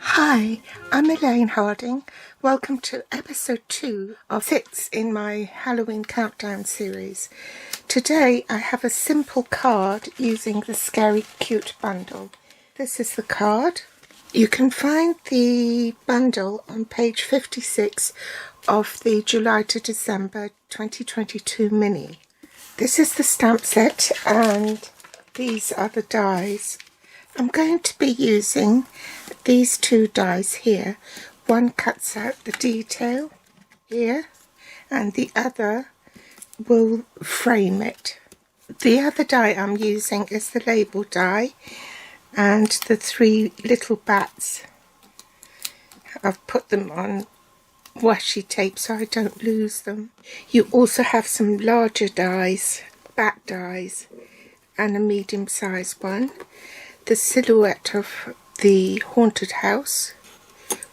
Hi, I'm Elaine Harding. Welcome to episode 2 of 6 in my Halloween countdown series. Today I have a simple card using the Scary Cute bundle. This is the card. You can find the bundle on page 56 of the July to December 2022 mini. This is the stamp set and these are the dies. I'm going to be using these two dies here. One cuts out the detail here and the other will frame it. The other die I'm using is the label die and the 3 little bats. I've put them on washi tape so I don't lose them. You also have some larger dies, bat dies, and a medium-sized one. The silhouette of the haunted house,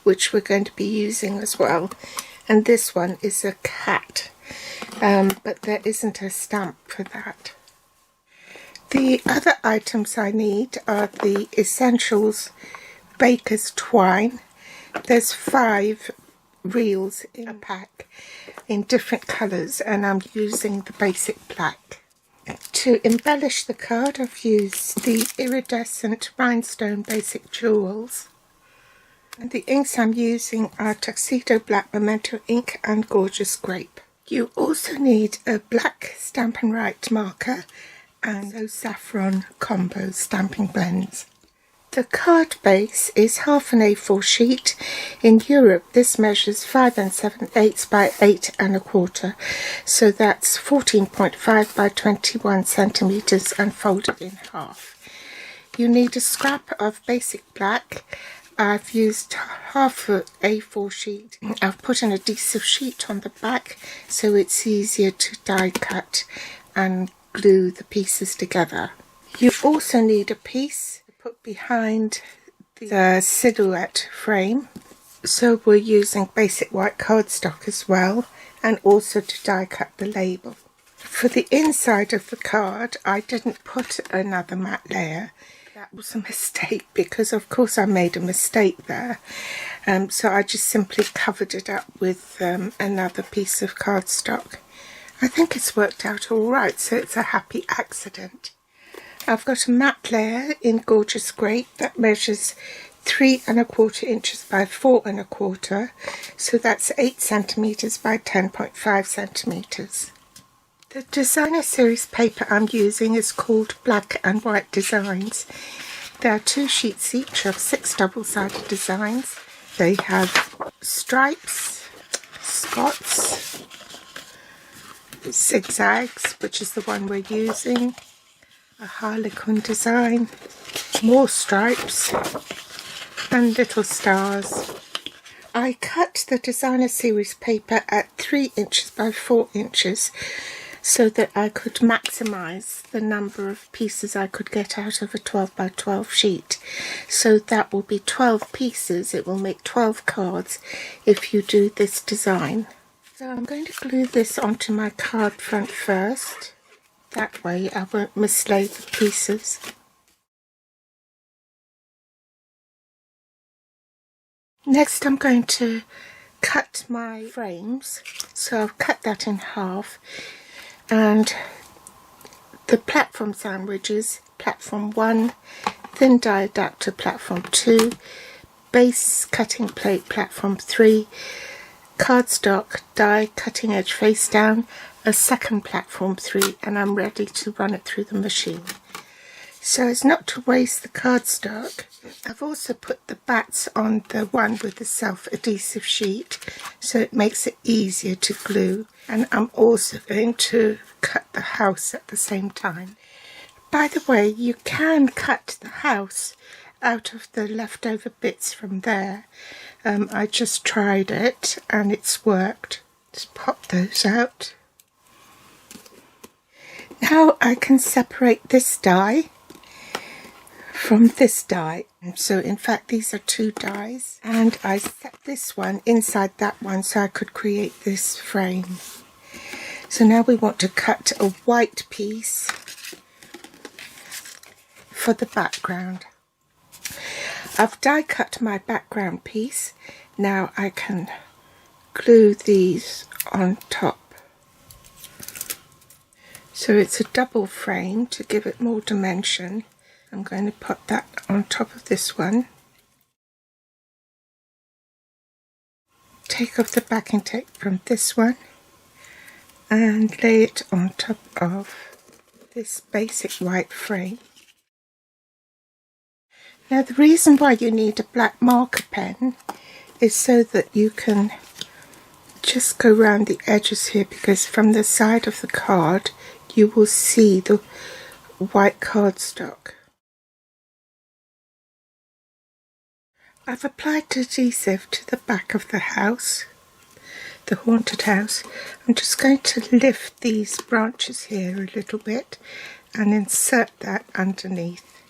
which we're going to be using as well, and this one is a cat, but there isn't a stamp for that. The other items I need are the Essentials Baker's Twine. There's 5 reels in a pack in different colours and I'm using the basic black. To embellish the card, I've used the iridescent rhinestone basic jewels. And the inks I'm using are Tuxedo Black Memento ink and Gorgeous Grape. You also need a black Stampin' Right marker and those saffron combo stamping blends. The card base is half an A4 sheet. In Europe this measures 5 7/8 by 8 1/4, so that's 14.5 by 21 centimetres and folded in half. You need a scrap of basic black. I've used half an A4 sheet. I've put an adhesive sheet on the back so it's easier to die cut and glue the pieces together. You also need a piece put behind the silhouette frame, so we're using basic white cardstock as well, and also to die cut the label. For the inside of the card I didn't put another matte layer. That was a mistake because of course I made a mistake there, so I just simply covered it up with another piece of cardstock. I think it's worked out alright, so it's a happy accident. I've got a matte layer in Gorgeous Grape that measures 3 1/4 inches by 4 1/4, so that's 8 centimetres by 10.5 centimetres. The designer series paper I'm using is called Black and White Designs. There are 2 sheets each of 6 double-sided designs. They have stripes, spots, zigzags, which is the one we're using, a harlequin design, more stripes and little stars. I cut the designer series paper at 3 inches by 4 inches so that I could maximise the number of pieces I could get out of a 12 by 12 sheet. So that will be 12 pieces. It will make 12 cards if you do this design. So I'm going to glue this onto my card front first. That way I won't mislay the pieces. Next I'm going to cut my frames. So I've cut that in half. And the platform sandwiches, platform 1, thin die adapter platform 2, base cutting plate platform 3, cardstock die cutting edge face down, a second platform 3, and I'm ready to run it through the machine. So as not to waste the cardstock, I've also put the bats on the one with the self-adhesive sheet so it makes it easier to glue, and I'm also going to cut the house at the same time. By the way, you can cut the house out of the leftover bits from there. I just tried it and it's worked. Just pop those out. Now I can separate this die from this die. So in fact these are 2 dies, and I set this one inside that one so I could create this frame. So now we want to cut a white piece for the background. I've die cut my background piece. Now I can glue these on top. So it's a double frame to give it more dimension. I'm going to put that on top of this one. Take off the backing tape from this one and lay it on top of this basic white frame. Now the reason why you need a black marker pen is so that you can just go around the edges here, because from the side of the card you will see the white cardstock. I've applied adhesive to the back of the house, the haunted house. I'm just going to lift these branches here a little bit and insert that underneath,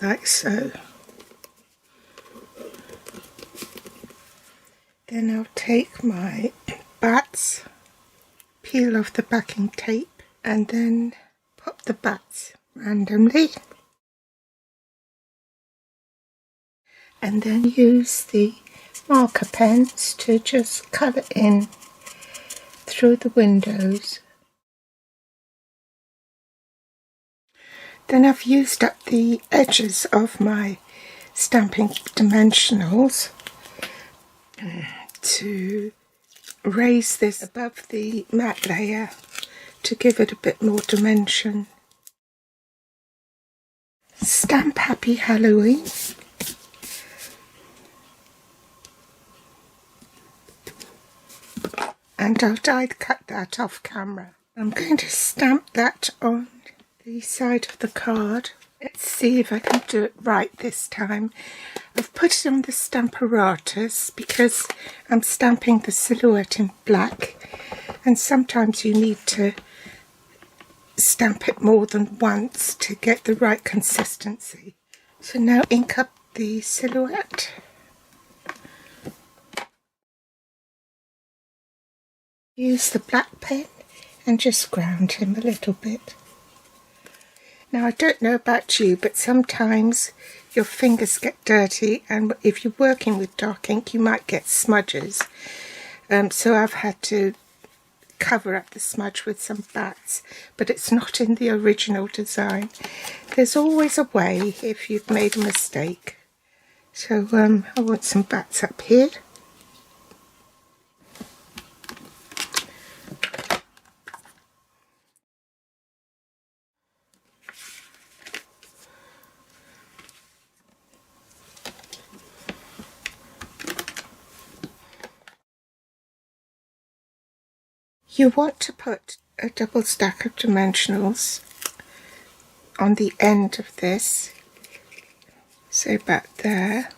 like so. Then I'll take my bats, peel off the backing tape, and then pop the bats randomly. And then use the marker pens to just colour in through the windows. Then I've used up the edges of my stamping dimensionals to raise this above the matte layer to give it a bit more dimension. Stamp Happy Halloween. And I'll die cut that off camera. I'm going to stamp that on the side of the card. Let's see if I can do it right this time. I've put it on the Stamparatus because I'm stamping the silhouette in black, and sometimes you need to stamp it more than once to get the right consistency. So now ink up the silhouette. Use the black pen and just ground him a little bit. Now I don't know about you, but sometimes your fingers get dirty, and if you're working with dark ink you might get smudges. So I've had to cover up the smudge with some bats, but it's not in the original design. There's always a way if you've made a mistake. So I want some bats up here. You want to put a double stack of dimensionals on the end of this, so about there,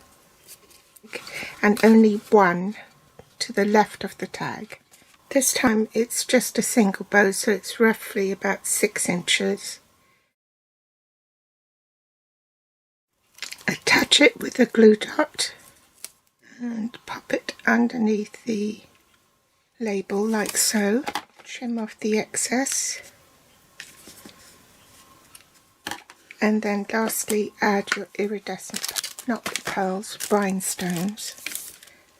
and only one to the left of the tag. This time it's just a single bow, so it's roughly about 6 inches. Attach it with a glue dot and pop it underneath the label like so. Trim off the excess, and then lastly add your iridescent, not pearls, rhinestones.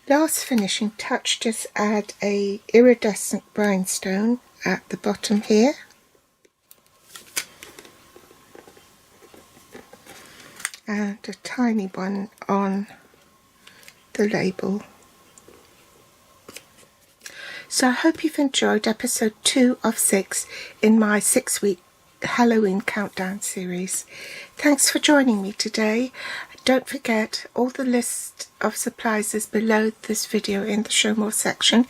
Last finishing touch, just add a iridescent rhinestone at the bottom here, and a tiny one on the label. So I hope you've enjoyed episode 2 of 6 in my 6-week Halloween countdown series. Thanks for joining me today. Don't forget, all the list of supplies is below this video in the show more section.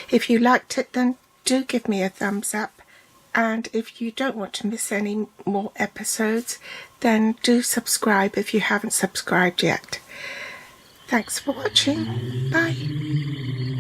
If you liked it, then do give me a thumbs up, and if you don't want to miss any more episodes, then do subscribe if you haven't subscribed yet. Thanks for watching. Bye.